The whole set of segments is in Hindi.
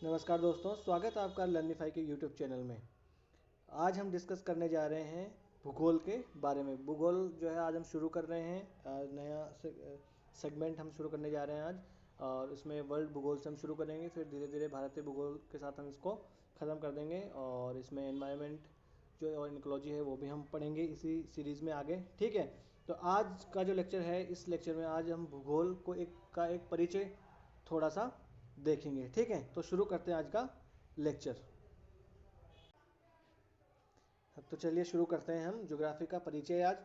नमस्कार दोस्तों, स्वागत है आपका लर्निफाई के यूट्यूब चैनल में। आज हम डिस्कस करने जा रहे हैं भूगोल के बारे में। भूगोल जो है आज हम शुरू कर रहे हैं, नया सेगमेंट हम शुरू करने जा रहे हैं आज। और इसमें वर्ल्ड भूगोल से हम शुरू करेंगे, फिर धीरे धीरे भारतीय भूगोल के साथ हम इसको ख़त्म कर देंगे। और इसमें एनवायरनमेंट जो और इकोलॉजी है वो भी हम पढ़ेंगे इसी सीरीज़ में आगे। ठीक है, तो आज का जो लेक्चर है, इस लेक्चर में आज हम भूगोल को एक परिचय थोड़ा सा देखेंगे। ठीक है, तो शुरू करते हैं आज का लेक्चर। तो चलिए शुरू करते हैं हम ज्योग्राफी का परिचय आज।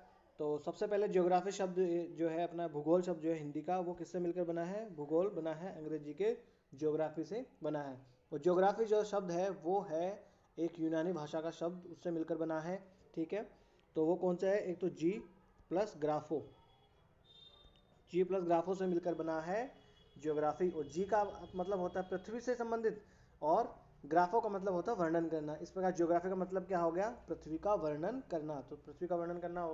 तो सबसे पहले ज्योग्राफी शब्द जो है, अपना भूगोल शब्द जो है हिंदी का, वो किससे मिलकर बना है? भूगोल बना है अंग्रेजी के ज्योग्राफी से बना है। और ज्योग्राफी जो शब्द है वो है एक यूनानी भाषा का शब्द, उससे मिलकर बना है। ठीक है, तो वो कौन सा है? एक तो जी प्लस ग्राफो से मिलकर बना है ज्योग्राफी। और जी का मतलब होता है पृथ्वी से संबंधित, और ग्राफो का मतलब होता है वर्णन करना। इस प्रकार ज्योग्राफी का मतलब क्या हो गया? पृथ्वी का वर्णन करना। तो पृथ्वी का वर्णन करना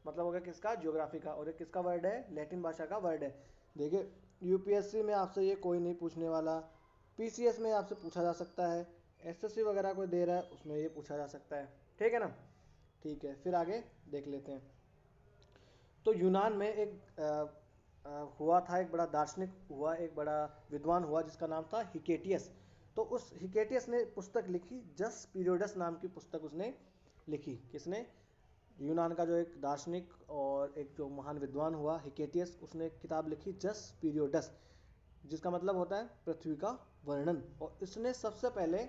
मतलब हो गया किसका? ज्योग्राफी का। और ये किसका वर्ड है? लैटिन भाषा का वर्ड है। देखिए, यूपीएससी में आपसे ये कोई नहीं पूछने वाला, पीसीएस में आपसे पूछा जा सकता है, एसएससी वगैरह कोई दे रहा है उसमें ये पूछा जा सकता है। ठीक है ना? ठीक है, फिर आगे देख लेते हैं। तो यूनान में हुआ था, एक बड़ा दार्शनिक हुआ, एक बड़ा विद्वान हुआ जिसका नाम था हिकेटियस। तो उस हिकेटियस ने पुस्तक लिखी, जस पीरियडस नाम की पुस्तक उसने लिखी। किसने? यूनान का जो एक दार्शनिक और एक जो महान विद्वान हुआ हिकेटियस, उसने एक किताब लिखी जस पीरियडस, जिसका मतलब होता है पृथ्वी का वर्णन। और इसने सबसे पहले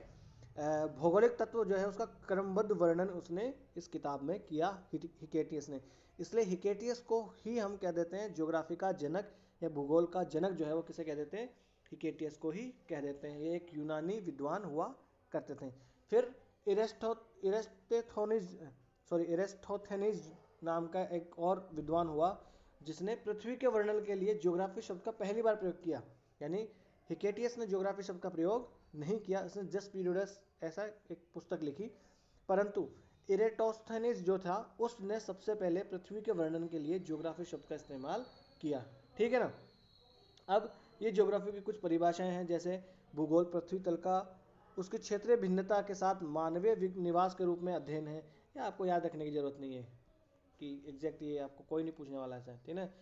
भौगोलिक तत्व जो है उसका क्रमबद्ध वर्णन उसने इस किताब में किया, हिकेटियस ने। इसलिए हिकेटियस को ही हम कह देते हैं ज्योग्राफी का जनक, या भूगोल का जनक जो है वो किसे कह देते हैं? हिकेटियस को ही कह देते हैं। ये एक यूनानी विद्वान हुआ करते थे। फिर इरेस्थोथेनिस नाम का एक और विद्वान हुआ, जिसने पृथ्वी के वर्णन के लिए ज्योग्राफी शब्द का पहली बार प्रयोग किया। यानी हिकेटियस ने ज्योग्राफी शब्द का प्रयोग नहीं किया, उसने जस्ट पीरियडस ऐसा एक पुस्तक लिखी। परंतु इरेटोस्थेनिस जो था, उसने सबसे पहले पृथ्वी के वर्णन के लिए ज्योग्राफी शब्द का इस्तेमाल किया। ठीक है ना? अब ये ज्योग्राफी की कुछ परिभाषाएं हैं, जैसे भूगोल पृथ्वी तल का उसकी क्षेत्रीय भिन्नता के साथ मानवीय निवास के रूप में अध्ययन है। ये आपको याद रखने की जरूरत नहीं है कि एग्जैक्ट, ये आपको कोई नहीं पूछने वाला है। ठीक है?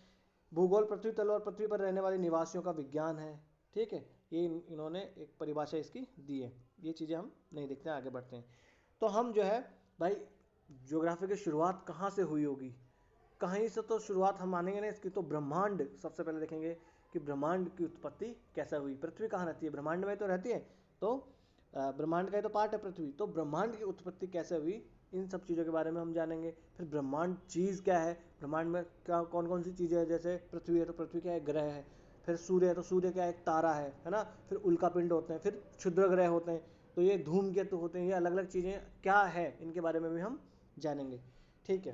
भूगोल पृथ्वी तल और पृथ्वी पर रहने वाले निवासियों का विज्ञान है। ठीक है, ये इन्होंने एक परिभाषा इसकी दी है। ये चीज़ें हम नहीं देखते हैं, आगे बढ़ते हैं। तो हम जो है भाई, ज्योग्राफी की शुरुआत कहाँ से हुई होगी? कहीं से तो शुरुआत हम मानेंगे ना इसकी। तो ब्रह्मांड सबसे पहले देखेंगे कि ब्रह्मांड की उत्पत्ति कैसे हुई। पृथ्वी कहाँ रहती है? ब्रह्मांड में तो रहती है। तो ब्रह्मांड का ही तो पार्ट है पृथ्वी। तो ब्रह्मांड की उत्पत्ति कैसे हुई, इन सब चीज़ों के बारे में हम जानेंगे। फिर ब्रह्मांड चीज़ क्या है, ब्रह्मांड में क्या कौन कौन सी चीज़ें हैं। जैसे पृथ्वी है तो पृथ्वी क्या है? ग्रह है। फिर सूर्य है तो सूर्य क्या है? एक तारा है ना? फिर उल्कापिंड होते हैं, फिर क्षुद्र ग्रह होते हैं, तो ये धूमकेतु होते हैं। ये अलग अलग चीज़ें क्या है, इनके बारे में भी हम जानेंगे। ठीक है,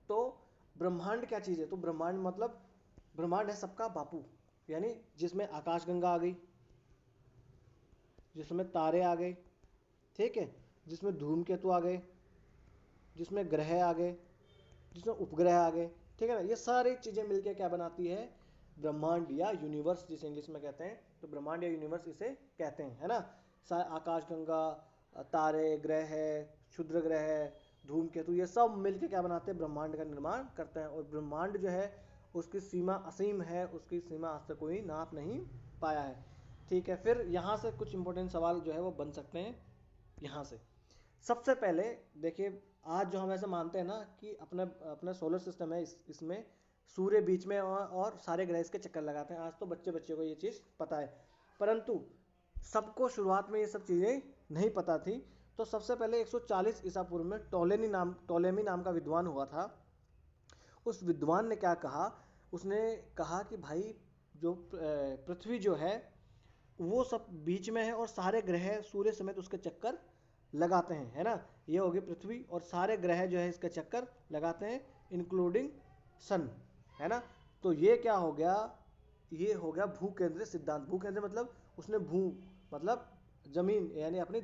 तो ब्रह्मांड क्या चीज़ है? तो ब्रह्मांड मतलब, ब्रह्मांड है सबका बापू, यानी जिसमें आकाशगंगा आ गई, जिसमें तारे आ गए, ठीक है, जिसमें धूमकेतु आ गए, जिसमें ग्रह आ गए, जिसमें उपग्रह आ गए। ठीक है ना? ये सारी चीज़ें मिलकर क्या बनाती है? ब्रह्मांड या यूनिवर्स, जिसे इंग्लिश में कहते हैं। तो ब्रह्मांड या यूनिवर्स इसे कहते हैं, है ना? आकाशगंगा, तारे, ग्रह, क्षुद्र ग्रह, धूमकेतु, ये सब मिलकर क्या बनाते हैं? ब्रह्मांड का निर्माण करते हैं। और ब्रह्मांड जो है उसकी सीमा असीम है, उसकी सीमा आज तक कोई नाप नहीं पाया है। ठीक है, फिर यहाँ से कुछ इंपॉर्टेंट सवाल जो है वो बन सकते हैं यहाँ से। सबसे पहले देखिए, आज जो हम ऐसे मानते हैं ना कि अपना अपना सोलर सिस्टम है, इसमें सूर्य बीच में और सारे ग्रह इसके चक्कर लगाते हैं। आज तो बच्चे बच्चे को ये चीज़ पता है, परंतु सबको शुरुआत में ये सब चीज़ें नहीं पता थी। तो सबसे पहले 140 ईसा पूर्व में टोलेमी नाम का विद्वान हुआ था। उस विद्वान ने क्या कहा? उसने कहा कि भाई, जो पृथ्वी जो है वो सब बीच में है और सारे ग्रह सूर्य समेत उसके चक्कर लगाते हैं, है ना? ये होगी पृथ्वी, और सारे ग्रह जो है इसके चक्कर लगाते हैं, इंक्लूडिंग सन, है ना? तो ये क्या हो गया? ये हो गया भू केंद्र सिद्धांत। भू केंद्र मतलब उसने भू मतलब जमीन, यानी अपनी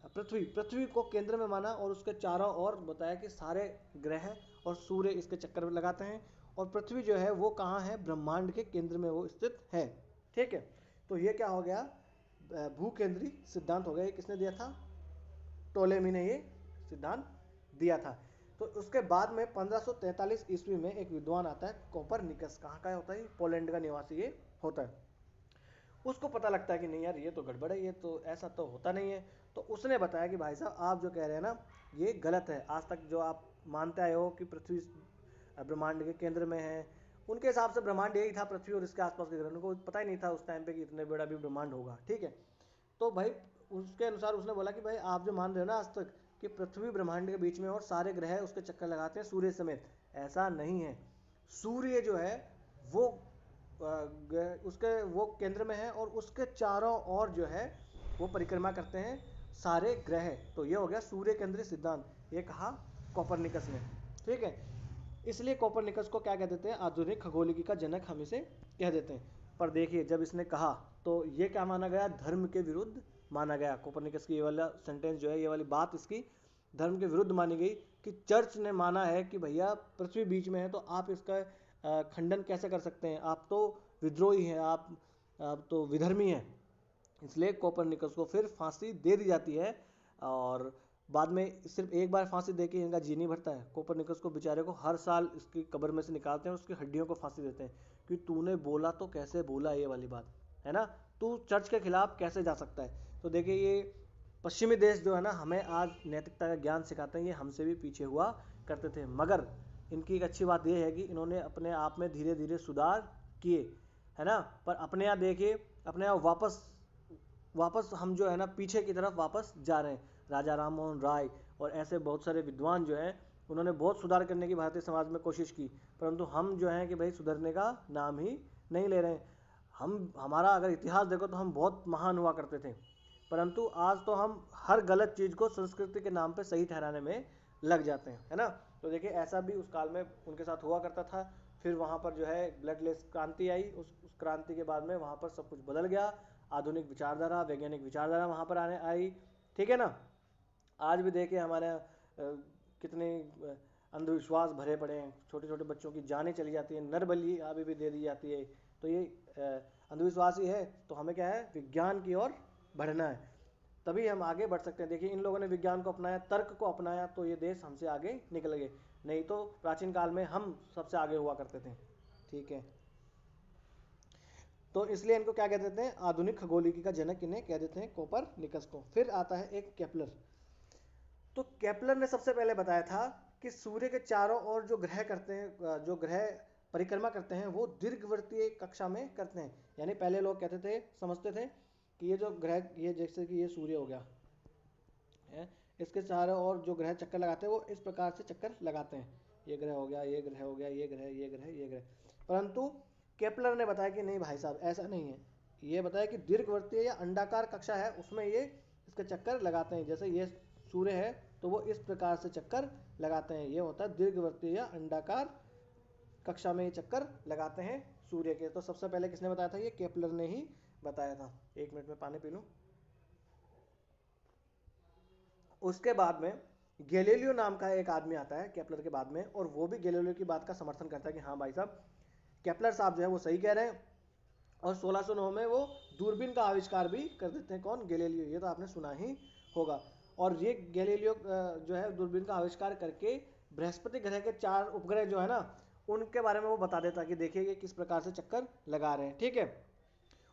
पृथ्वी को केंद्र में माना, और उसके चारों ओर बताया कि सारे ग्रह और सूर्य इसके चक्कर में लगाते हैं, और पृथ्वी जो है वो कहाँ है? ब्रह्मांड के केंद्र में वो स्थित है। ठीक है, तो ये क्या हो गया? भूकेंद्री सिद्धांत हो गया। ये किसने दिया था? टोलेमी ने ये सिद्धांत दिया था। तो उसके बाद में 1543 ईस्वी में एक विद्वान आता है कोपरनिकस। कहाँ का होता है? पोलैंड का निवासी ये होता है। उसको पता लगता है कि नहीं यार ये तो गड़बड़ है, ये तो ऐसा तो होता नहीं है। तो उसने बताया कि भाई साहब आप जो कह रहे हैं ना ये गलत है। आज तक जो आप मानते आए हो कि पृथ्वी ब्रह्मांड के केंद्र में है, उनके हिसाब से ब्रह्मांड यही था, पृथ्वी और इसके आसपास के ग्रह। उनको पता ही नहीं था उस टाइम पे कि इतने बड़ा भी ब्रह्मांड होगा। ठीक है, तो भाई उसके अनुसार उसने बोला कि भाई आप जो मान रहे हो ना आज तक कि पृथ्वी ब्रह्मांड के बीच में और सारे ग्रह उसके चक्कर लगाते हैं सूर्य समेत, ऐसा नहीं है। सूर्य जो है वो उसके वो केंद्र में है और उसके चारों ओर जो है वो परिक्रमा करते हैं सारे ग्रह। तो ये हो गया सूर्य केंद्रीय सिद्धांत, ये कहा कोपरनिकस ने। ठीक है, इसलिए कोपरनिकस को क्या कह देते हैं? आधुनिक खगोलिकी का जनक हम इसे कह देते हैं। पर देखिए जब इसने कहा तो ये क्या माना गया? धर्म के विरुद्ध माना गया। कोपरनिकस की ये वाला सेंटेंस जो है, ये वाली बात इसकी धर्म के विरुद्ध मानी गई कि चर्च ने माना है कि भैया पृथ्वी बीच में है तो आप इसका खंडन कैसे कर सकते हैं? आप तो विद्रोही हैं, आप तो विधर्मी हैं। इसलिए कोपरनिकस को फिर फांसी दे दी जाती है और बाद में सिर्फ एक बार फांसी दे के इनका जी नहीं भरता है। कोपरनिकस को बेचारे को हर साल इसकी कब्र में से निकालते हैं, उसकी हड्डियों को फांसी देते हैं कि तूने बोला तो कैसे बोला, ये वाली बात है ना, तू चर्च के खिलाफ कैसे जा सकता है। तो देखिए ये पश्चिमी देश जो है ना हमें आज नैतिकता का ज्ञान सिखाते हैं, ये हमसे भी पीछे हुआ करते थे। मगर इनकी एक अच्छी बात यह है कि इन्होंने अपने आप में धीरे धीरे सुधार किए, है ना। पर अपने यहाँ देखिए, अपने यहाँ वापस हम जो है ना पीछे की तरफ वापस जा रहे हैं। राजा राम मोहन राय और ऐसे बहुत सारे विद्वान जो हैं उन्होंने बहुत सुधार करने की भारतीय समाज में कोशिश की, परंतु हम जो हैं कि भाई सुधरने का नाम ही नहीं ले रहे हैं। हमारा अगर इतिहास देखो तो हम बहुत महान हुआ करते थे, परंतु आज तो हम हर गलत चीज़ को संस्कृति के नाम पे सही ठहराने में लग जाते हैं, है ना। तो देखिए ऐसा भी उस काल में उनके साथ हुआ करता था। फिर वहाँ पर जो है ब्लडलेस क्रांति आई, उस क्रांति के बाद में वहाँ पर सब कुछ बदल गया। आधुनिक विचारधारा, वैज्ञानिक विचारधारा वहाँ पर आने आई। ठीक है ना। आज भी देखिए हमारे यहाँ कितने अंधविश्वास भरे पड़े हैं, छोटे छोटे बच्चों की जानें चली जाती है, नरबली अभी भी दे दी जाती है। तो ये अंधविश्वास ही है। तो हमें क्या है? विज्ञान की ओर बढ़ना है, तभी हम आगे बढ़ सकते हैं। देखिए इन लोगों ने विज्ञान को अपनाया, तर्क को अपनाया, तो ये देश हमसे आगे निकल गए, नहीं तो प्राचीन काल में हम सबसे आगे हुआ करते थे। ठीक है, तो इसलिए इनको क्या कह देते हैं? आधुनिक खगोलिकी का जनक इन्हें कह देते हैं, कोपरनिकस को। फिर आता है एक केपलर। तो केपलर ने सबसे पहले बताया था कि सूर्य के चारों ओर जो ग्रह करते हैं, जो ग्रह परिक्रमा करते हैं, वो दीर्घवृत्तीय कक्षा में करते हैं। यानी पहले लोग कहते थे, समझते थे कि ये जो ग्रह, ये जैसे कि ये सूर्य हो गया है, इसके चारों ओर जो ग्रह चक्कर लगाते हैं वो इस प्रकार से चक्कर लगाते हैं। ये ग्रह हो गया, ये ग्रह हो गया, ये ग्रह, ये ग्रह, ये ग्रह। परंतु केपलर ने बताया कि नहीं भाई साहब ऐसा नहीं है। ये बताया कि दीर्घवृत्तीय या अंडाकार कक्षा है, उसमें ये इसके चक्कर लगाते हैं। जैसे ये सूर्य है तो वो इस प्रकार से चक्कर लगाते हैं, ये होता है दीर्घवृत्तीय या अंडाकार कक्षा में ये चक्कर लगाते हैं सूर्य के। तो सबसे पहले किसने बताया था? ये केपलर ने ही बताया था। एक मिनट में पानी पी लूं। उसके बाद में गैलीलियो नाम का एक आदमी आता है केपलर के बाद में, और वो भी गैलीलियो की बात का समर्थन करता है कि हाँ भाई साहब केपलर साहब जो है वो सही कह रहे हैं। और 1609 में वो दूरबीन का आविष्कार भी कर देते हैं। कौन? गैलीलियो। ये तो आपने सुना ही होगा। और ये गैलीलियो जो है दूरबीन का आविष्कार करके बृहस्पति ग्रह के 4 उपग्रह जो है ना उनके बारे में वो बता देता है कि देखिए ये किस प्रकार से चक्कर लगा रहे हैं। ठीक है,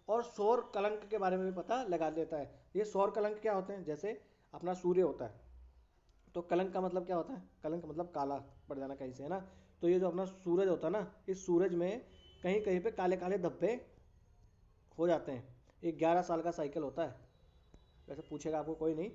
और सौर कलंक के बारे में भी पता लगा देता है। ये सौर कलंक क्या होते हैं? जैसे अपना सूर्य होता है, तो कलंक का मतलब क्या होता है? कलंक मतलब काला पड़ जाना कहीं से, है ना। तो ये जो अपना सूरज होता है ना, इस सूरज में कहीं कहीं पे काले काले धब्बे हो जाते हैं। एक 11 साल का साइकिल होता है, वैसे पूछेगा आपको कोई नहीं,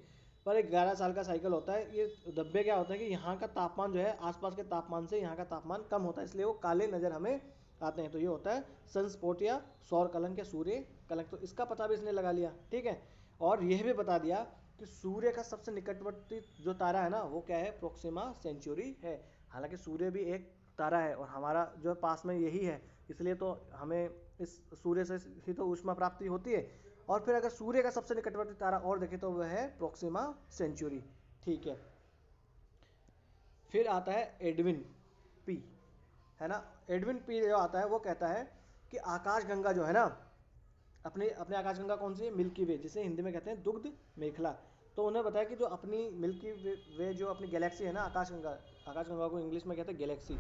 पर एक 11 साल का साइकिल होता है। ये धब्बे क्या होते हैं कि यहाँ का तापमान जो है आसपास के तापमान से यहाँ का तापमान कम होता है, इसलिए वो काले नज़र हमें आते हैं। तो ये होता है सनस्पॉट या सौर कलंक या सूर्य कलंक। तो इसका पता भी इसने लगा लिया। ठीक है, और यह भी बता दिया कि सूर्य का सबसे निकटवर्ती जो तारा है ना वो क्या है? प्रोक्सिमा सेंचुरी है। हालांकि सूर्य भी एक तारा है और हमारा जो पास में यही है, इसलिए तो हमें इस सूर्य से ही तो ऊष्मा प्राप्ति होती है। और फिर अगर सूर्य का सबसे निकटवर्ती तारा और देखें तो वह है प्रोक्सिमा सेंचुरी। ठीक है, फिर आता है एडविन पी, है ना। एडविन पी जो आता है वो कहता है कि आकाशगंगा जो है ना अपने अपने आकाशगंगा कौन सी है? मिल्की वे, जिसे हिंदी में कहते हैं दुग्ध मेखला। तो उन्हें बताया कि जो अपनी मिल्की वे जो अपनी गैलेक्सी है ना आकाशगंगा, आकाशगंगा को इंग्लिश में कहते हैं गैलेक्सी,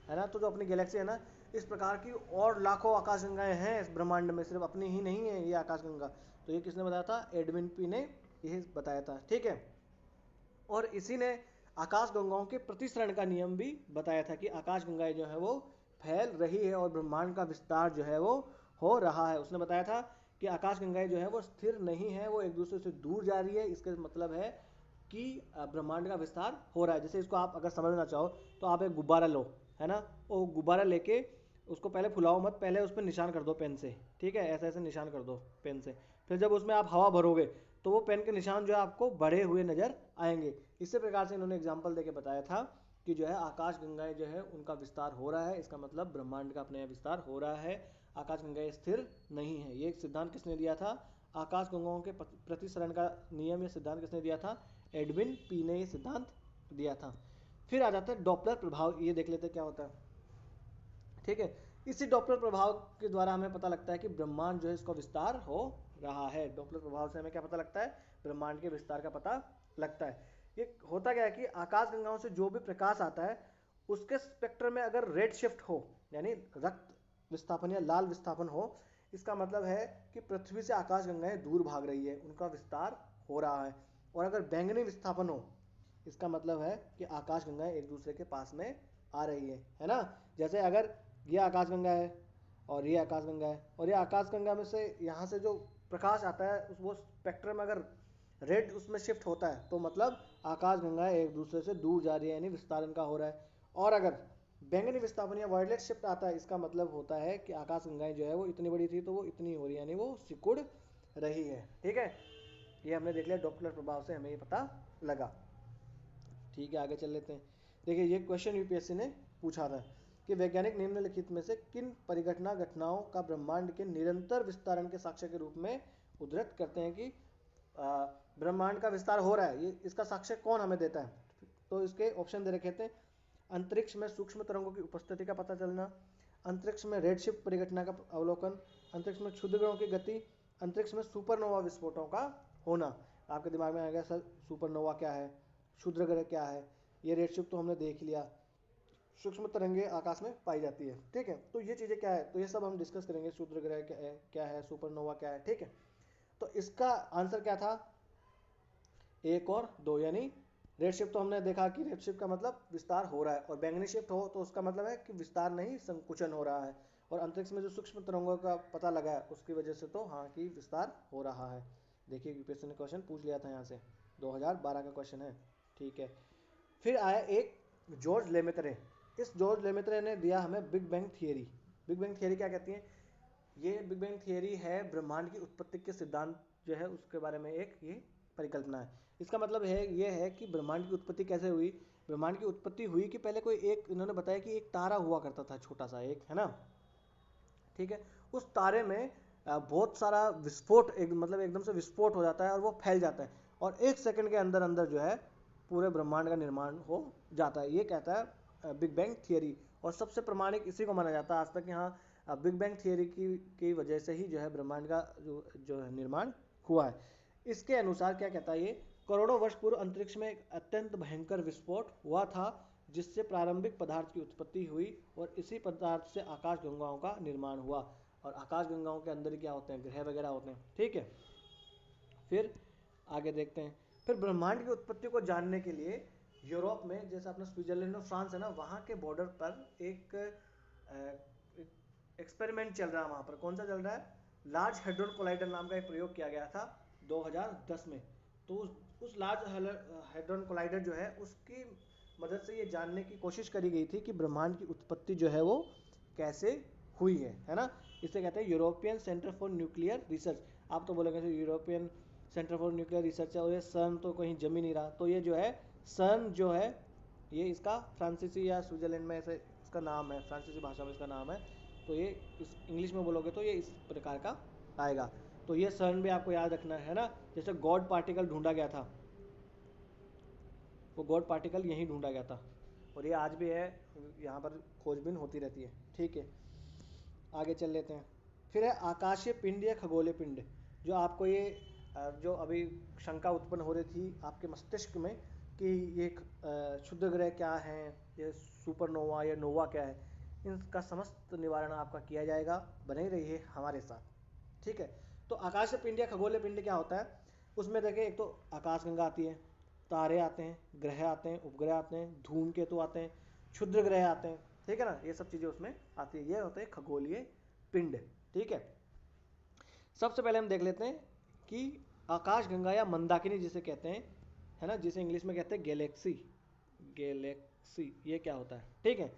है ना। तो जो अपनी गैलेक्सी है ना, इस प्रकार की और लाखों आकाशगंगाएं हैं इस ब्रह्मांड में, सिर्फ अपनी ही नहीं है ये आकाशगंगा। तो ये किसने बताया था? एडविन पी ने यही बताया था, ठीक है। और इसी ने आकाशगंगाओं के प्रतिसरण का नियम भी बताया था कि आकाशगंगाएं जो है वो फैल रही है और ब्रह्मांड का विस्तार जो है वो हो रहा है। उसने बताया था कि आकाशगंगाएं जो है वो स्थिर नहीं है, वो एक दूसरे से दूर जा रही है। इसका मतलब है कि ब्रह्मांड का विस्तार हो रहा है। जैसे इसको आप अगर समझना चाहो तो आप एक गुब्बारा लो, है ना, वो गुब्बारा लेके उसको पहले फुलाओ मत, पहले उस पर निशान कर दो पेन से, ठीक है, ऐसे ऐसे निशान कर दो पेन से। फिर जब उसमें आप हवा भरोगे तो वो पेन के निशान जो है आपको बढ़े हुए नजर आएंगे। इसी प्रकार से इन्होंने एग्जाम्पल देके बताया था कि जो है आकाश गंगाएं जो है उनका विस्तार हो रहा है। इसका मतलब ब्रह्मांड का अपने विस्तार हो रहा है, आकाश गंगाएं स्थिर नहीं है। ये सिद्धांत किसने दिया था? आकाश गंगाओं के प्रतिसरण का नियम, ये सिद्धांत किसने दिया था? एडविन पी ने ये सिद्धांत दिया था। फिर आ जाता है डॉपलर प्रभाव, ये देख लेते हैं क्या होता है, ठीक है। इसी डॉपलर प्रभाव के द्वारा हमें पता लगता है कि ब्रह्मांड जो है इसका विस्तार हो रहा है। डॉपलर प्रभाव से हमें क्या पता लगता है? ब्रह्मांड के विस्तार का पता लगता है। ये होता क्या है कि आकाश गंगाओं से जो भी प्रकाश आता है उसके स्पेक्ट्रम में अगर रेड शिफ्ट हो, यानी रक्त विस्थापन या लाल विस्थापन हो, इसका मतलब है कि पृथ्वी से आकाश गंगाएं दूर भाग रही है, उनका विस्तार हो रहा है। और अगर बैंगनी विस्थापन हो, इसका मतलब है कि आकाश गंगाएं एक दूसरे के पास में आ रही है ना। जैसे अगर ये आकाशगंगा है और ये आकाशगंगा है, और ये आकाशगंगा में से यहाँ से जो प्रकाश आता है उस वो स्पेक्ट्रम अगर रेड उसमें शिफ्ट होता है तो मतलब आकाशगंगा एक दूसरे से दूर जा रही है, यानी विस्तार इनका हो रहा है। और अगर बैंगनी विस्थापन या वायलेट शिफ्ट आता है, इसका मतलब होता है कि आकाशगंगाएं जो है वो इतनी बड़ी थी तो वो इतनी हो रही है, यानी वो सिकुड़ रही है, ठीक है। ये हमने देख लिया डॉपलर प्रभाव से हमें ये पता लगा, ठीक है। आगे चल लेते हैं। देखिए ये क्वेश्चन यूपीएससी ने पूछा था कि वैज्ञानिक निम्नलिखित में से किन परिघटना घटनाओं का ब्रह्मांड के निरंतर विस्तारण के साक्ष्य के रूप में उद्धृत करते हैं कि ब्रह्मांड का विस्तार हो रहा है, ये इसका साक्ष्य कौन हमें देता है? तो इसके ऑप्शन दे रखे थे। अंतरिक्ष में सूक्ष्म तरंगों की उपस्थिति का पता चलना, अंतरिक्ष में रेडशिफ्ट परिघटना का अवलोकन, अंतरिक्ष में क्षुद्रग्रहों की गति, अंतरिक्ष में सुपरनोवा विस्फोटों का होना। आपके दिमाग में आ गया सर सुपरनोवा क्या है, क्षुद्र ग्रह क्या है, ये रेडशिफ्ट तो हमने देख लिया, सूक्ष्म तरंगे आकाश में पाई जाती है, ठीक है। तो ये चीजें क्या है, तो ये सब हम डिस्कस करेंगे। क्षुद्र ग्रह क्या है, सुपरनोवा क्या है, ठीक है। तो इसका आंसर क्या था? 1 और 2, यानी रेडशिफ्ट तो हमने देखा कि रेडशिफ्ट का मतलब विस्तार हो रहा है, और बैंगनी शिफ्ट हो तो उसका मतलब है कि विस्तार नहीं संकुचन हो रहा है। और अंतरिक्ष में जो सूक्ष्म तरंगों का पता लगा है उसकी वजह से तो हाँ कि विस्तार हो रहा है। देखिए यूपीएससी ने क्वेश्चन पूछ लिया था यहाँ से, 2012 का क्वेश्चन है, ठीक है। फिर आया एक जॉर्ज लेमेत्रे। इस जॉर्ज लेमेत्रे ने दिया हमें big bang theory. Big bang theory क्या कहती है? ये बिग बैंग थियरी है ब्रह्मांड की उत्पत्ति के सिद्धांत जो है उसके बारे में एक ये परिकल्पना है। इसका मतलब है ये है कि ब्रह्मांड की उत्पत्ति कैसे हुई। ब्रह्मांड की उत्पत्ति हुई कि पहले कोई एक, इन्होंने बताया कि एक तारा हुआ करता था छोटा सा एक, है ना, ठीक है। उस तारे में बहुत सारा विस्फोट, एक मतलब एकदम से विस्फोट हो जाता है और वो फैल जाता है, और 1 सेकंड के अंदर अंदर जो है पूरे ब्रह्मांड का निर्माण हो जाता है। ये कहता है बिग बैंग थियरी, और सबसे प्रमाणिक इसी को माना जाता है आज तक। यहाँ बिग बैंग थियरी की वजह से ही जो है ब्रह्मांड का जो है निर्माण हुआ है। इसके अनुसार क्या कहता है ये, करोड़ों वर्ष पूर्व अंतरिक्ष में एक अत्यंत भयंकर विस्फोट हुआ था जिससे प्रारंभिक पदार्थ की उत्पत्ति हुई, और इसी पदार्थ से आकाश गंगाओं का निर्माण हुआ। और आकाश गंगाओं के अंदर क्या होते हैं? ग्रह वगैरह होते हैं, ठीक है। फिर आगे देखते हैं। फिर ब्रह्मांड की उत्पत्ति को जानने के लिए यूरोप में, जैसे अपना स्विट्जरलैंड और फ्रांस है ना, वहाँ के बॉर्डर पर एक एक्सपेरिमेंट चल रहा है। वहाँ पर कौन सा चल रहा है? लार्ज हेड्रोन कोलाइडर नाम का एक प्रयोग किया गया था 2010 में। तो उस लार्ज हेड्रोन कोलाइडर जो है उसकी मदद से ये जानने की कोशिश करी गई थी कि ब्रह्मांड की उत्पत्ति जो है वो कैसे हुई है ना। इसे कहते हैं European centre for nuclear research. आप तो बोलेंगे European centre for nuclear research है, और ये सर्न तो कहीं जम ही नहीं रहा। तो ये जो है सर्न जो है ये इसका फ्रांसीसी या स्विट्जरलैंड में ऐसे इसका नाम है, फ्रांसीसी भाषा में इसका नाम है। तो ये इस इंग्लिश में बोलोगे तो ये इस प्रकार का आएगा। तो ये सर्न भी आपको याद रखना है ना। जैसे गॉड पार्टिकल ढूंढा गया था, वो गॉड पार्टिकल यहीं ढूंढा गया था, और ये आज भी है, यहाँ पर खोजबीन होती रहती है, ठीक है। आगे चल लेते हैं। फिर है आकाशीय पिंड या खगोलीय पिंड, जो आपको ये जो अभी शंका उत्पन्न हो रही थी आपके मस्तिष्क में कि ये क्षुद्र ग्रह क्या है, ये सुपरनोवा या नोवा क्या है, इनका समस्त निवारण आपका किया जाएगा। बने रहिए हमारे साथ, ठीक है। तो आकाशीय पिंड या खगोलीय पिंड क्या होता है, उसमें देखिए एक तो आकाशगंगा आती है, तारे आते हैं, ग्रह आते हैं, उपग्रह आते हैं, धूमकेतु आते हैं, क्षुद्र ग्रह आते हैं, ठीक है ना, ये सब चीजें उसमें आती है। ये होते हैं खगोलीय पिंड, ठीक है। सबसे पहले हम देख लेते हैं कि आकाशगंगा या मंदाकिनी जिसे कहते हैं, है ना, जिसे इंग्लिश में कहते हैं गैलेक्सी, गैलेक्सी ये क्या होता है, ठीक है।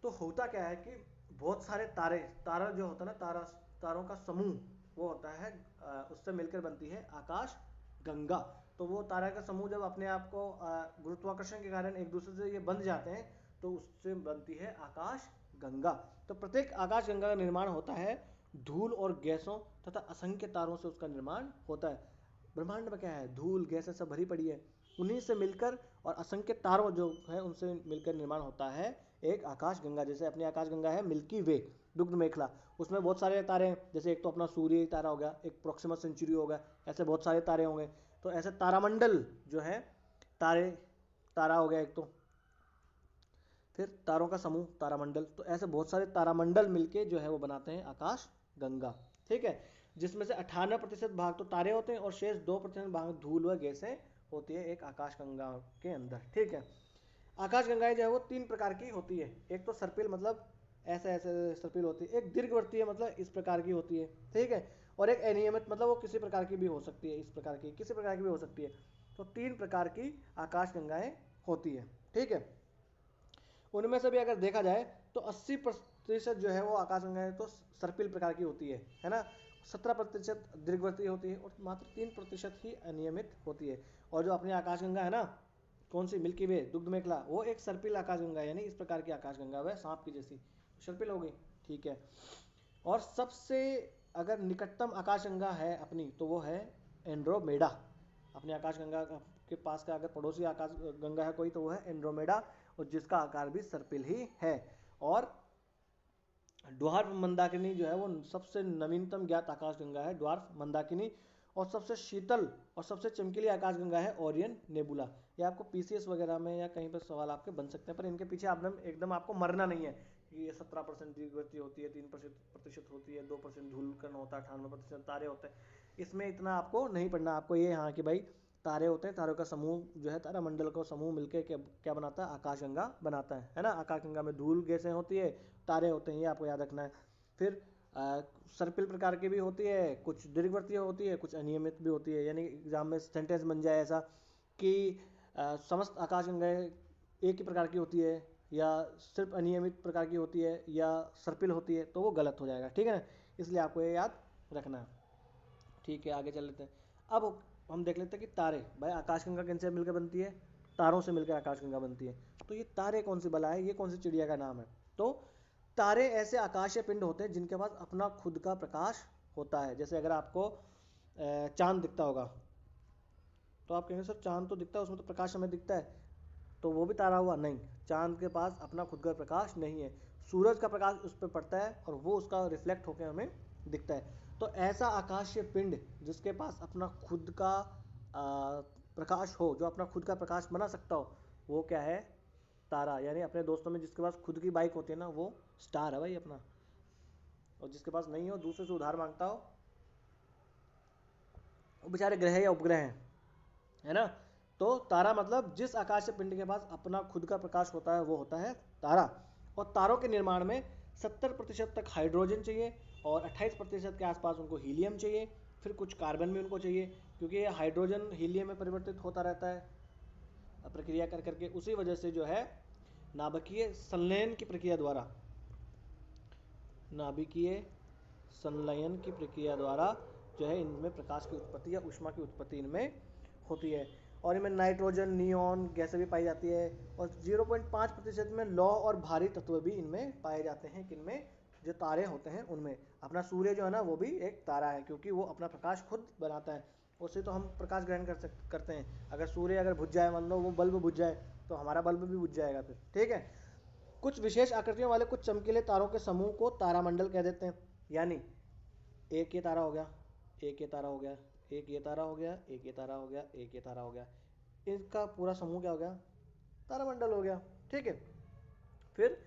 तो होता क्या है कि बहुत सारे तारे, तारा जो होता है ना, तारों का समूह वो होता है, उससे मिलकर बनती है आकाश गंगा। तो वो तारा का समूह जब अपने आप को गुरुत्वाकर्षण के कारण एक दूसरे से ये बंध जाते हैं तो उससे बनती है आकाश गंगा। तो प्रत्येक आकाश गंगा का निर्माण होता है धूल और गैसों तथा असंख्य तारों से उसका निर्माण होता है। ब्रह्मांड में क्या है, धूल गैसें सब भरी पड़ी है, उन्हीं से मिलकर और असंख्य तारों जो है उनसे मिलकर निर्माण होता है एक आकाश गंगा। जैसे अपनी आकाश गंगा है मिल्की वे, दुग्ध मेखला, उसमें बहुत सारे तारे हैं, जैसे एक तो अपना सूर्य तारा हो गया, एक प्रोक्सिमा सेंचुरी हो गया, ऐसे बहुत सारे तारे होंगे। तो ऐसे तारामंडल जो है, तारा हो गया एक, तो फिर तारों का समूह तारामंडल, तो ऐसे बहुत सारे तारामंडल मिलके जो है वो बनाते हैं आकाश गंगा, ठीक है। जिसमें से 98% भाग तो तारे होते हैं और शेष 2% भाग धूल व गैसें होती है एक आकाश गंगा के अंदर, ठीक है। आकाश गंगाएं जो है वो 3 प्रकार की होती है। एक तो सर्पिल, मतलब ऐसे ऐसे सर्पिल होती है, एक दीर्घवर्तीय मतलब इस प्रकार की होती है, ठीक है, और एक अनियमित मतलब वो किसी प्रकार की भी हो सकती है, इस प्रकार की, किसी प्रकार की भी हो सकती है। तो 3 प्रकार की आकाश गंगाएं होती है, ठीक है। उनमें से भी अगर देखा जाए तो 80% जो है वो आकाशगंगाएं तो सर्पिल प्रकार की होती है ना, 17% दीर्घवर्तीय होती है और मात्र 3% ही अनियमित होती है। और जो अपनी आकाशगंगा है ना, कौन सी, मिल्की वे, दुग्ध मेखला, वो एक सर्पिल आकाशगंगा है, यानी इस प्रकार की आकाशगंगा है, सांप की जैसी सर्पिल हो गई, ठीक है। और सबसे अगर निकटतम आकाशगंगा है अपनी तो वो है एंड्रोमेडा। अपनी आकाशगंगा के पास का अगर पड़ोसी आकाश गंगा है कोई तो वो है एंड्रोमेडा, और जिसका आकार भी सर्पिल ही है। और ड्वार्फ मंदाकिनी जो है वो सबसे नवीनतम ज्ञात आकाशगंगा है, ड्वार्फ मंदाकिनी। और सबसे शीतल और सबसे चमकीली आकाशगंगा है ओरियन नेबुला। ये आपको पीसीएस वगैरह में या कहीं पर सवाल आपके बन सकते हैं, पर इनके पीछे एकदम आपको मरना नहीं है कि ये 17% दीर्घवृत्तीय होती है, 3% होती है, 2% धूलकण होता है, 98% तारे होते हैं। इसमें इतना आपको नहीं पढ़ना, आपको ये यहाँ कि भाई तारे होते हैं, तारों का समूह जो है, तारामंडल का समूह मिलकर क्या बनाता है, आकाशगंगा बनाता है ना। आकाशगंगा में धूल गैसें होती है, तारे होते हैं, ये आपको याद रखना है। फिर सर्पिल प्रकार की भी होती है, कुछ दीर्घवृत्तीय होती है, कुछ अनियमित भी होती है। यानी एग्जाम में सेंटेंस बन जाए ऐसा कि समस्त आकाशगंगाएं एक ही प्रकार की होती है, या सिर्फ अनियमित प्रकार की होती है, या सर्पिल होती है, तो वो गलत हो जाएगा, ठीक है ना। इसलिए आपको ये याद रखना है, ठीक है। आगे चल लेते हैं। अब हम देख लेते हैं कि तारे, भाई आकाशगंगा किनसे मिलकर बनती है, तारों से मिलकर आकाशगंगा बनती है। तो ये तारे कौन सी बला है, ये कौन सी चिड़िया का नाम है। तो तारे ऐसे आकाशीय पिंड होते हैं जिनके पास अपना खुद का प्रकाश होता है। जैसे अगर आपको चांद दिखता होगा तो आप कहेंगे सर चांद तो दिखता है, उसमें तो प्रकाश हमें दिखता है, तो वो भी तारा हुआ? नहीं, चांद के पास अपना खुद का प्रकाश नहीं है, सूरज का प्रकाश उस पर पड़ता है और वो उसका रिफ्लेक्ट होकर हमें दिखता है। तो ऐसा आकाशीय पिंड जिसके पास अपना खुद का प्रकाश हो, जो अपना खुद का प्रकाश बना सकता हो, वो क्या है, तारा। यानी अपने दोस्तों में जिसके पास खुद की बाइक होती है ना, वो स्टार है भाई अपना। और जिसके पास नहीं हो, दूसरे से उधार मांगता हो, वो बेचारे ग्रह या उपग्रह हैं, है ना। तो तारा मतलब जिस आकाशीय पिंड के पास अपना खुद का प्रकाश होता है वो होता है तारा। और तारों के निर्माण में 70% तक हाइड्रोजन चाहिए और 28% के आसपास उनको हीलियम चाहिए, फिर कुछ कार्बन भी उनको चाहिए, क्योंकि ये हाइड्रोजन हीलियम में परिवर्तित होता रहता है प्रक्रिया कर करके। उसी वजह से जो है नाभिकीय संलयन की प्रक्रिया द्वारा, नाभिकीय संलयन की प्रक्रिया द्वारा जो है इनमें प्रकाश की उत्पत्ति या ऊष्मा की उत्पत्ति इनमें होती है। और इनमें नाइट्रोजन, नियॉन गैसें भी पाई जाती है। और 0.5% में लौह और भारी तत्व भी इनमें पाए जाते हैं। किनमें? जो तारे होते हैं उनमें। अपना सूर्य जो है ना वो भी एक तारा है, क्योंकि वो अपना प्रकाश खुद बनाता है, उससे तो हम प्रकाश ग्रहण करते हैं। अगर सूर्य बुझ जाए, मान लो वो बल्ब बुझ जाए, तो हमारा बल्ब भी बुझ जाएगा फिर, ठीक है। कुछ विशेष आकृतियों वाले कुछ चमकीले तारों के समूह को तारामंडल कह देते हैं। यानी एक ये तारा हो गया, एक ये तारा हो गया, एक ये तारा हो गया, एक ये तारा हो गया, एक ये तारा हो गया, इनका पूरा समूह क्या हो गया? तारामंडल हो गया। ठीक है। फिर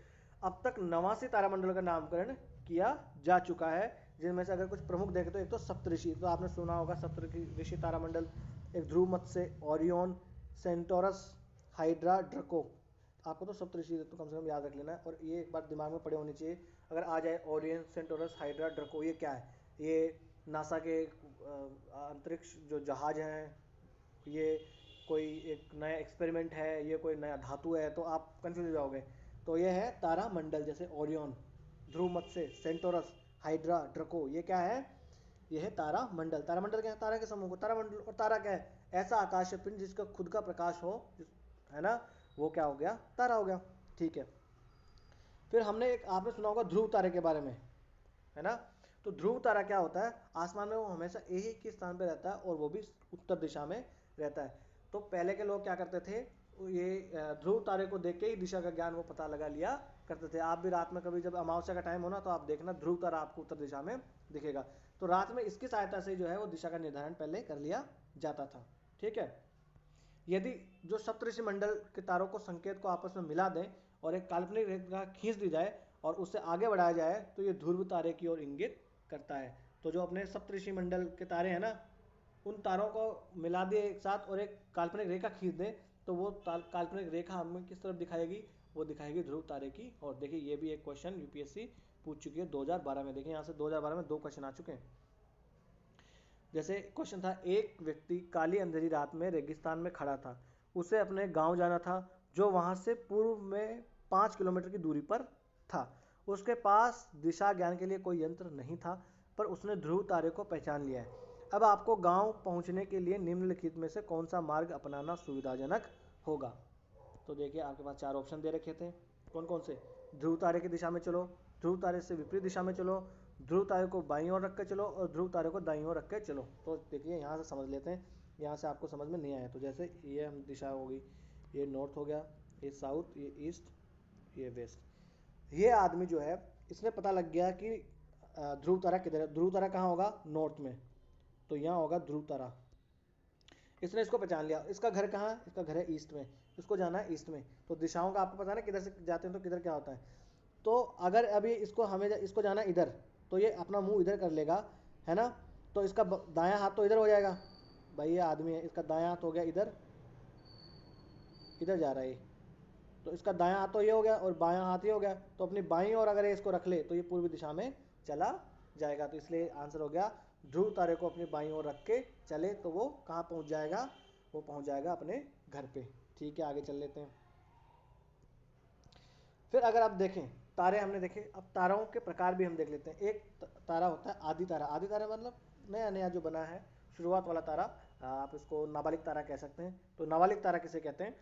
अब तक 89 तारामंडलों का नामकरण किया जा चुका है, जिनमें से अगर कुछ प्रमुख देखें तो एक तो सप्तऋषि, तो आपने सुना होगा सप्तऋषि तारामंडल, एक ध्रुव मत्स्य, ओरियन, सेंटोरस, हाइड्रा, ड्रको। आपको तो सप्तऋषि तो कम से कम याद रख लेना है, और ये एक बार दिमाग में पड़े होनी चाहिए। अगर आ जाए ओरियन, सेंटोरस, हाइड्रा, ड्रको, ये क्या है? ये नासा के अंतरिक्ष जो जहाज हैं, ये कोई एक नया एक्सपेरिमेंट है, ये कोई नया धातु है, तो आप कंफ्यूज हो जाओगे। तो ये है तारामंडल, जैसे ओरियन, ध्रुव मत्स्य, सेंटोरस, हाइड्रा, ड्रको, ये क्या है? ये है तारामंडल। तारामंडल क्या है? तारा के समूह को तारामंडल। और तारा क्या है? ऐसा आकाशीय पिंड जिसका खुद का प्रकाश हो, है ना, वो क्या हो गया? तारा हो गया। ठीक है। फिर हमने एक, आपने सुना होगा ध्रुव तारे के बारे में, है ना। तो ध्रुव तारा क्या होता है? आसमान में वो हमेशा एक ही स्थान पे रहता है, और वो भी उत्तर दिशा में रहता है। तो पहले के लोग क्या करते थे, ये ध्रुव तारे को देख के ही दिशा का ज्ञान वो पता लगा लिया करते थे। आप भी रात में कभी जब अमावस्या का टाइम हो ना, तो आप देखना ध्रुव तारा आपको उत्तर दिशा में दिखेगा। तो रात में इसकी सहायता से जो है वो दिशा का निर्धारण पहले कर लिया जाता था। ठीक है। यदि जो सप्तऋषि मंडल के तारों को संकेत को आपस में मिला दें और एक काल्पनिक रेखा खींच दी जाए और उससे आगे बढ़ाया जाए, तो ये ध्रुव तारे की ओर इंगित करता है। तो जो अपने सप्तऋषि मंडल के तारे हैं ना, उन तारों को मिला दिए एक साथ और एक काल्पनिक रेखा खींच दें, तो वो काल्पनिक रेखा हमें किस तरफ दिखाएगी? वो दिखाएगी ध्रुव तारे की। और देखिए ये भी एक क्वेश्चन यूपीएससी पूछ चुकी है 2012 में। देखिए यहाँ से 2012 में 2 क्वेश्चन आ चुके हैं। जैसे क्वेश्चन था, एक व्यक्ति काली अंधेरी रात में रेगिस्तान में खड़ा था। उसे अपने गांव जाना था, जो वहां से पूर्व में 5 किलोमीटर की दूरी पर था। उसके पास दिशा ज्ञान के लिए कोई यंत्र नहीं था, पर उसने ध्रुव तारे को पहचान लिया है। अब आपको गांव पहुंचने के लिए निम्नलिखित में से कौन सा मार्ग अपनाना सुविधाजनक होगा? तो देखिए आपके पास 4 ऑप्शन दे रखे थे। कौन कौन से? ध्रुव तारे की दिशा में चलो, ध्रुव तारे से विपरीत दिशा में चलो, ध्रुव तारे को बाईं ओर रख के चलो, और ध्रुव तारे को दाईं ओर रख के चलो। तो देखिए यहाँ से समझ लेते हैं, यहाँ से आपको समझ में नहीं आया। तो जैसे ये हम दिशा होगी, ये नॉर्थ हो गया, ये साउथ, ये ईस्ट, ये वेस्ट। ये आदमी जो है, इसने पता लग गया कि ध्रुव तारा किधर है। ध्रुव तारा कहाँ होगा? नॉर्थ में। तो यहाँ होगा ध्रुव तारा। इसने इसको पहचान लिया। इसका घर कहाँ है? इसका घर है ईस्ट में, इसको जाना है ईस्ट में। तो दिशाओं का आपको पता है ना, किधर से जाते हैं तो किधर क्या होता है। तो अगर अभी इसको हमें इसको जाना है इधर, तो ये अपना मुंह इधर कर लेगा, है ना। तो इसका दायां हाथ तो इधर हो जाएगा। भाई ये आदमी है, इसका दायां हाथ हो गया इधर, इधर जा रहा है। तो इसका दायां हाथ तो ये हो गया और बायां हाथ ये हो गया। तो अपनी बाईं ओर अगर इसको रख ले तो ये पूर्वी दिशा में चला जाएगा। तो इसलिए आंसर हो गया, ध्रुव तारे को अपनी बाईं ओर रख के चले तो वो कहाँ पहुंच जाएगा? वो पहुंच जाएगा अपने घर पे। ठीक है, आगे चल लेते हैं। फिर अगर आप देखें तारे हमने देखे, अब तारों के प्रकार भी हम देख लेते हैं। एक तारा होता है आदि तारा। आदि तारा मतलब नया नया जो बना है, शुरुआत वाला तारा। आप इसको नाबालिग तारा कह सकते हैं। तो नाबालिग तारा किसे कहते हैं?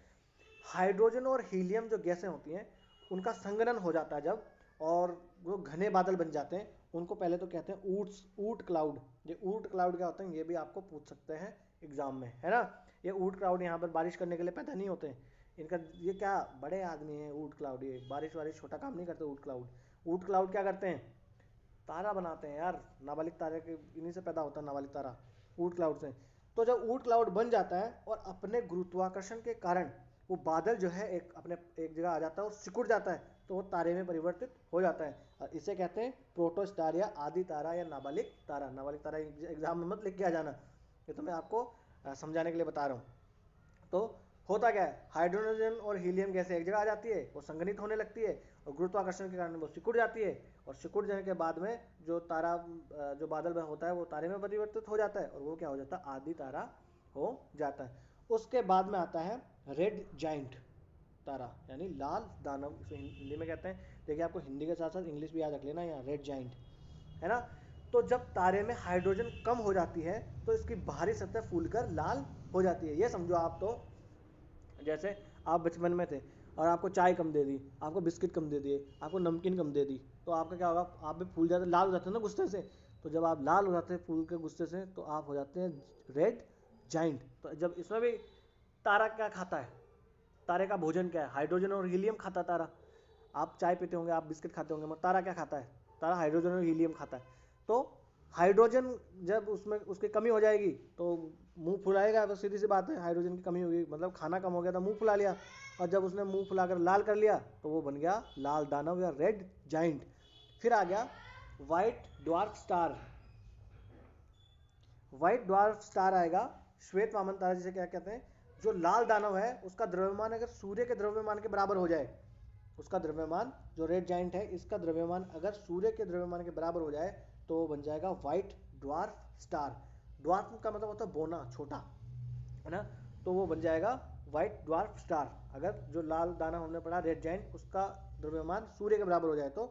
हाइड्रोजन और हीलियम जो गैसें होती हैं, उनका संघनन हो जाता है जब, और वो घने बादल बन जाते हैं, उनको पहले तो कहते हैं ऊट क्लाउड। ये ऊट क्लाउड क्या होते हैं, ये भी आपको पूछ सकते हैं एग्जाम में, है ना। ये ऊट क्लाउड यहाँ पर बारिश करने के लिए पैदा नहीं होते हैं। इनका ये क्या बड़े आदमी हैं ऊट क्लाउड, ये बारिश वारिश छोटा काम नहीं करते ऊट क्लाउड। ऊट क्लाउड क्या करते हैं? तारा बनाते हैं यार। नाबालिग तारे के इन्हीं से पैदा होता है नाबालिग तारा, ऊट क्लाउड से। तो जब ऊट क्लाउड बन जाता है और अपने गुरुत्वाकर्षण के कारण वो बादल जो है एक जगह आ जाता है और सिकुड़ जाता है, तो वो तारे में परिवर्तित हो जाता है। और इसे कहते हैं प्रोटोस्टार या आदि तारा या नाबालिग तारा। नाबालिग तारा एग्जाम में मत लिख के आ जाना, ये तो मैं आपको समझाने के लिए बता रहा हूँ। तो होता क्या है, हाइड्रोजन और हीलियम गैसें एक जगह आ जाती है, वो संघनित होने लगती है और गुरुत्वाकर्षण के कारण वो सिकुड़ जाती है, और सिकुड़ जाने के बाद में जो तारा जो बादल होता है वो तारे में परिवर्तित हो जाता है, और वो क्या हो जाता है? आदि तारा हो जाता है। उसके बाद में आता है रेड जाइंट तारा, यानी लाल दानव इसे हिंदी में कहते हैं। देखिए आपको हिंदी के साथ साथ इंग्लिश भी याद रख लेना, यहाँ रेड जाइंट, है ना। तो जब तारे में हाइड्रोजन कम हो जाती है तो इसकी बाहरी सतह फूलकर लाल हो जाती है। ये समझो आप, तो जैसे आप बचपन में थे और आपको चाय कम दे दी, आपको बिस्किट कम दे दिए, आपको नमकीन कम दे दी, तो आपका क्या होगा? आप भी फूल जाते, लाल हो जाते हैं ना गुस्से से। तो जब आप लाल हो जाते हैं फूल के गुस्से से, तो आप हो जाते हैं रेड जाइंट। तो जब इसमें भी तारा क्या खाता है? तारे का भोजन क्या है? हाइड्रोजन और हीलियम खाता तारा। आप चाय पीते होंगे, आप बिस्किट खाते होंगे, मगर तारा क्या खाता है? तारा हाइड्रोजन और हीलियम खाता है। तो हाइड्रोजन जब उसमें उसकी कमी हो जाएगी तो मुंह फुलाएगा, बस सीधी सी बात है, हाइड्रोजन की कमी होगी, मतलब खाना कम हो गया तो मुंह फुला लिया, और जब उसने मुंह फुलाकर लाल कर लिया तो वो बन गया लाल दानव या रेड जाइंट। फिर आ गया white dwarf star. White dwarf star आएगा, श्वेत वामन तारा जिसे क्या कहते हैं, जो लाल दानव है उसका द्रव्यमान अगर सूर्य के द्रव्यमान के बराबर हो जाए, उसका द्रव्यमान, जो रेड जाइंट है इसका द्रव्यमान अगर सूर्य के द्रव्यमान के बराबर हो जाए तो वो बन जाएगा व्हाइट ड्वार्फ स्टार। ड्वार्फ का मतलब होता है बोना, छोटा, है ना, तो वो बन जाएगा व्हाइट ड्वार्फ स्टार। अगर जो लाल दाना हमने पढ़ा रेड जाइंट, उसका द्रव्यमान सूर्य के बराबर हो जाए तो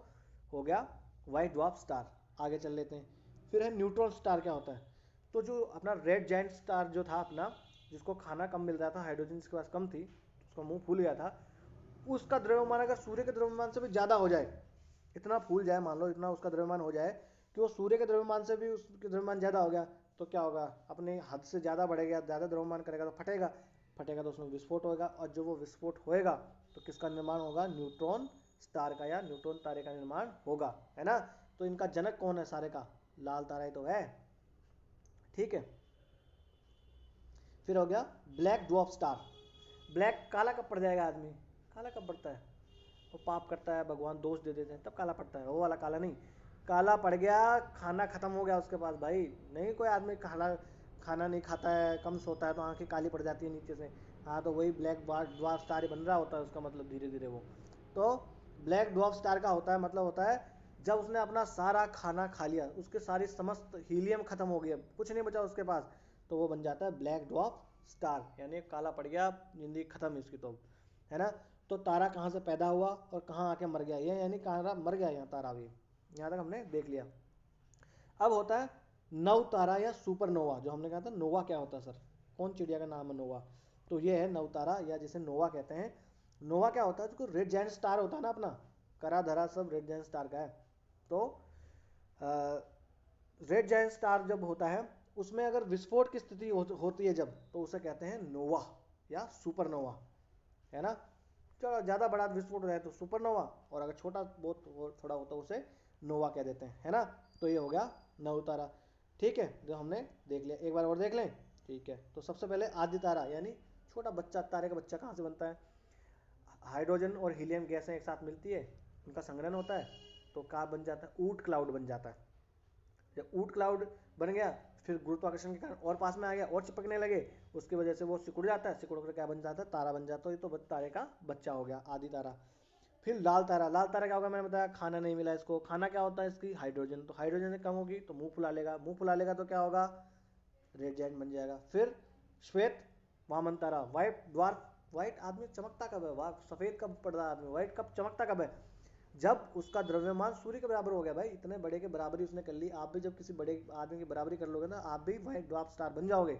हो गया व्हाइट ड्वार्फ स्टार। आगे चल लेते हैं। फिर है न्यूट्रॉन स्टार। क्या होता है? तो जो अपना रेड जाइंट स्टार जो था अपना, जिसको खाना कम मिल रहा था, हाइड्रोजन इसके पास कम थी, उसका मुंह फूल गया था, उसका द्रव्यमान अगर सूर्य के द्रव्यमान से भी ज़्यादा हो जाए, इतना फूल जाए, मान लो इतना उसका द्रव्यमान हो जाए कि वो सूर्य के द्रव्यमान से भी उसके द्रव्यमान ज़्यादा हो गया, तो क्या होगा? अपने हद से ज़्यादा बढ़ेगा, ज़्यादा द्रव्यमान करेगा तो फटेगा, फटेगा तो उसमें विस्फोट होगा, और जो वो विस्फोट होएगा तो किसका निर्माण होगा? न्यूट्रॉन स्टार का या न्यूट्रॉन तारे का निर्माण होगा, है ना। तो इनका जनक कौन है सारे का? लाल तारा ही तो है, ठीक है। फिर हो गया ब्लैक ड्वार्फ स्टार। ब्लैक, काला कब पड़ जाएगा आदमी? काला कब पड़ता है? वो पाप करता है, भगवान दोष दे देते हैं, तब काला पड़ता है, वो वाला काला नहीं। काला पड़ गया, खाना खत्म हो गया उसके पास भाई, नहीं कोई आदमी खाना नहीं खाता है, कम सोता है तो आंखें काली पड़ जाती है नीचे से, हाँ तो वही ब्लैक ड्वार्फ स्टार ही बन रहा होता है, उसका मतलब धीरे धीरे वो। तो ब्लैक ड्वार्फ स्टार का होता है मतलब होता है जब उसने अपना सारा खाना खा लिया, उसके सारी समस्त हीलियम खत्म हो गया, कुछ नहीं बचा उसके पास, तो वो बन जाता है ब्लैक ड्वार्फ स्टार, यानी काला पड़ गया, जिंदगी खत्म इसकी तो, है ना। तो तारा कहाँ से पैदा हुआ और कहाँ आके मर गया, ये यानी कहाँ मर गया यहाँ तारा भी, यहाँ तक हमने देख लिया। अब होता है नव तारा या सुपरनोवा। जो हमने कहा था नोवा क्या होता है सर, कौन चिड़िया का नाम है नोवा? तो ये है नव तारा या जिसे नोवा कहते हैं। नोवा क्या होता है? जो रेड जायंट स्टार होता है ना अपना, करा धरा सब रेड जायंट स्टार का है। तो रेड जायंट स्टार जब होता है उसमें अगर विस्फोट की स्थिति होती है जब, तो उसे कहते हैं नोवा या सुपरनोवा, है ना। चलो ज़्यादा बड़ा विस्फोट हो जाए तो सुपरनोवा, और अगर छोटा बहुत थोड़ा होता है उसे नोवा कह देते हैं, है ना। तो ये हो गया नव तारा, ठीक है, जो हमने देख लिया। एक बार और देख लें, ठीक है। तो सबसे पहले आदि तारा, यानी छोटा बच्चा, तारे का बच्चा कहाँ से बनता है? हाइड्रोजन और हीलियम गैसें एक साथ मिलती है, उनका संघनन होता है, तो क्या बन जाता है? ऊट क्लाउड बन जाता है। जब ऊट क्लाउड बन गया, फिर गुरुत्वाकर्षण के कारण और पास में आ गया और चिपकने लगे, उसकी वजह से वो सिकुड़ जाता है, सिकुड़ कर क्या बन जाता है? तारा बन जाता है। तो तारे का बच्चा हो गया आदि तारा। फिर लाल तारा। लाल तारा क्या होगा? मैंने बताया खाना नहीं मिला इसको। खाना क्या होता है इसकी? हाइड्रोजन। तो हाइड्रोजन से कम होगी तो मुंह फुला लेगा, मुंह फुला लेगा तो क्या होगा? रेड जाइंट बन जाएगा। फिर श्वेत वामन तारा, व्हाइट ड्वार्फ। व्हाइट आदमी चमकता कब है? वाह, सफेद कब पड़ रहा है आदमी? व्हाइट कब चमकता कब है? जब उसका द्रव्यमान सूर्य के बराबर हो गया भाई, इतने बड़े के बराबरी उसने कर ली। आप भी जब किसी बड़े आदमी की बराबरी कर लोगे ना, आप भी व्हाइट ड्वार्फ स्टार बन जाओगे,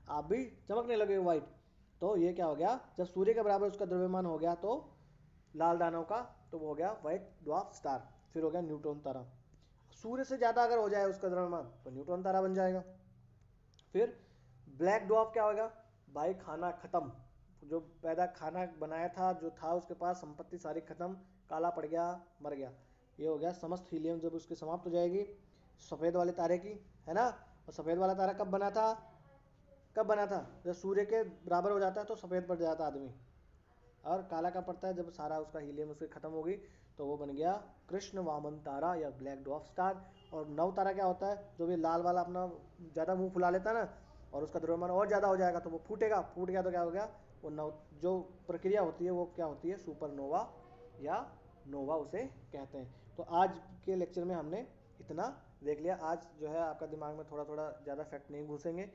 आप भी चमकने लगेगे व्हाइट। तो ये क्या हो गया? जब सूर्य के बराबर उसका द्रव्यमान हो गया तो लाल दानव का, तो वो हो गया व्हाइट ड्वार्फ स्टार। फिर हो गया न्यूट्रॉन तारा। सूर्य से ज्यादा अगर हो जाए उसका द्रव्यमान तो न्यूट्रॉन तारा बन जाएगा। फिर ब्लैक ड्वार्फ क्या होगा? भाई खाना खत्म, जो पैदा खाना बनाया था, जो था उसके पास संपत्ति सारी खत्म, काला पड़ गया, मर गया। ये हो गया समस्त हीलियम जब उसकी समाप्त हो जाएगी सफेद वाले तारे की, है ना। और सफेद वाला तारा कब बना था? कब बना था? जब सूर्य के बराबर हो जाता है तो सफेद पड़ जाता है आदमी, और काला का पड़ता है जब सारा उसका हीलियम उसकी खत्म होगी, तो वो बन गया कृष्ण वामन तारा या ब्लैक ड्वार्फ स्टार। और नव तारा क्या होता है? जो भी लाल वाला अपना ज़्यादा मुंह फुला लेता है ना, और उसका द्रव्यमान और ज़्यादा हो जाएगा तो वो फूटेगा, फूट गया तो क्या हो गया? वो नव, जो प्रक्रिया होती है वो क्या होती है? सुपरनोवा या नोवा उसे कहते हैं। तो आज के लेक्चर में हमने इतना देख लिया। आज जो है आपका दिमाग में थोड़ा थोड़ा ज़्यादा फैक्ट नहीं घुसेंगे,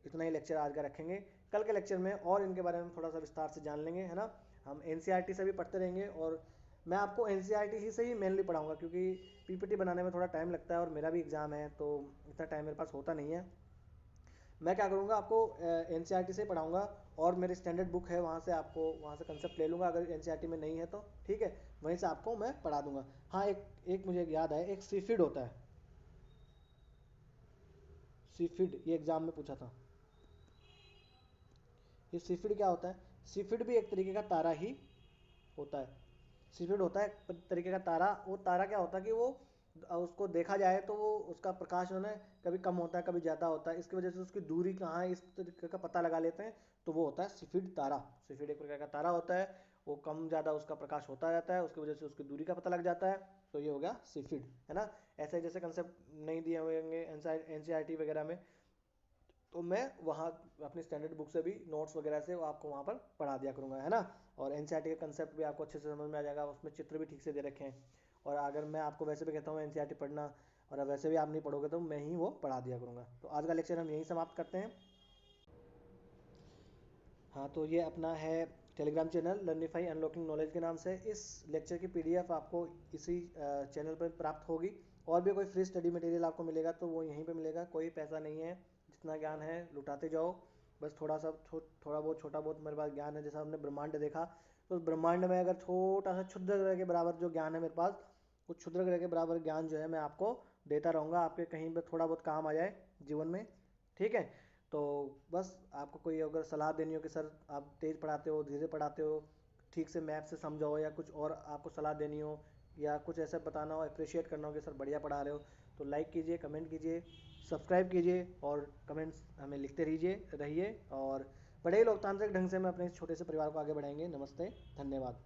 इतना ही लेक्चर आज का रखेंगे। कल के लेक्चर में और इनके बारे में थोड़ा सा विस्तार से जान लेंगे, है ना। हम एनसीईआरटी से भी पढ़ते रहेंगे, और मैं आपको एनसीईआरटी ही से ही मेनली पढ़ाऊंगा, क्योंकि पीपीटी बनाने में थोड़ा टाइम लगता है और मेरा भी एग्जाम है तो इतना टाइम मेरे पास होता नहीं है। मैं क्या करूँगा, आपको एनसीईआरटी से ही पढ़ाऊंगा, और मेरी स्टैंडर्ड बुक है वहाँ से आपको, वहाँ से कंसेप्ट ले लूँगा, अगर एनसीईआरटी में नहीं है तो ठीक है, वहीं से आपको मैं पढ़ा दूंगा। हाँ, एक एक मुझे याद है, एक सीफिड होता है, सीफिड, ये एग्जाम में पूछा था। ये सीफिड क्या होता है? सीफिड भी एक तरीके का तारा ही होता है। सिफिड होता है एक तरीके का तारा। वो तारा क्या होता है कि वो उसको देखा जाए तो वो उसका प्रकाश जो है कभी कम होता है कभी ज़्यादा होता है, इसकी वजह से उसकी दूरी कहाँ है इस तरीके का पता लगा लेते हैं, तो वो होता है सिफिड तारा। सिफिड एक प्रकार का तारा होता है, वो कम ज़्यादा उसका प्रकाश होता रहता है, उसकी वजह से उसकी दूरी का पता लग जाता है, तो ये हो गया सिफिड, है ना। ऐसे जैसे कंसेप्ट नहीं दिए हुए होंगे एनसीईआरटी वगैरह में, तो मैं वहाँ अपनी स्टैंडर्ड बुक से भी नोट्स वगैरह से वो आपको वहाँ पर पढ़ा दिया करूँगा, है ना। और एनसीईआरटी का कंसेप्ट भी आपको अच्छे से समझ में आ जाएगा, उसमें चित्र भी ठीक से दे रखे हैं। और अगर मैं आपको वैसे भी कहता हूँ एनसीईआरटी पढ़ना और वैसे भी आप नहीं पढ़ोगे तो मैं ही वो पढ़ा दिया करूँगा। तो आज का लेक्चर हम यहीं समाप्त करते हैं। हाँ, तो ये अपना है टेलीग्राम चैनल लर्निफाई अनलॉकिंग नॉलेज के नाम से। इस लेक्चर की पीडीएफ आपको इसी चैनल पर प्राप्त होगी। और भी कोई फ्री स्टडी मटेरियल आपको मिलेगा तो वो यहीं पे मिलेगा, कोई पैसा नहीं है, जितना ज्ञान है लुटाते जाओ। बस थोड़ा सा थोड़ा बहुत छोटा बहुत मेरे पास ज्ञान है, जैसा हमने ब्रह्मांड देखा, तो उस ब्रह्मांड में अगर छोटा सा क्षुद्र ग्रह के बराबर जो ज्ञान है मेरे पास, उस क्षुद्र ग्रह के बराबर ज्ञान जो है मैं आपको देता रहूँगा, आपके कहीं पर थोड़ा बहुत काम आ जाए जीवन में, ठीक है। तो बस आपको कोई अगर सलाह देनी हो कि सर आप तेज़ पढ़ाते हो धीरे पढ़ाते हो, ठीक से मैप से समझाओ, या कुछ और आपको सलाह देनी हो, या कुछ ऐसा बताना हो, अप्रिशिएट करना हो कि सर बढ़िया पढ़ा रहे हो, तो लाइक कीजिए, कमेंट कीजिए, सब्सक्राइब कीजिए और कमेंट्स हमें लिखते रहिए। और बड़े ही लोकतांत्रिक ढंग से मैं अपने इस छोटे से परिवार को आगे बढ़ाएंगे। नमस्ते, धन्यवाद।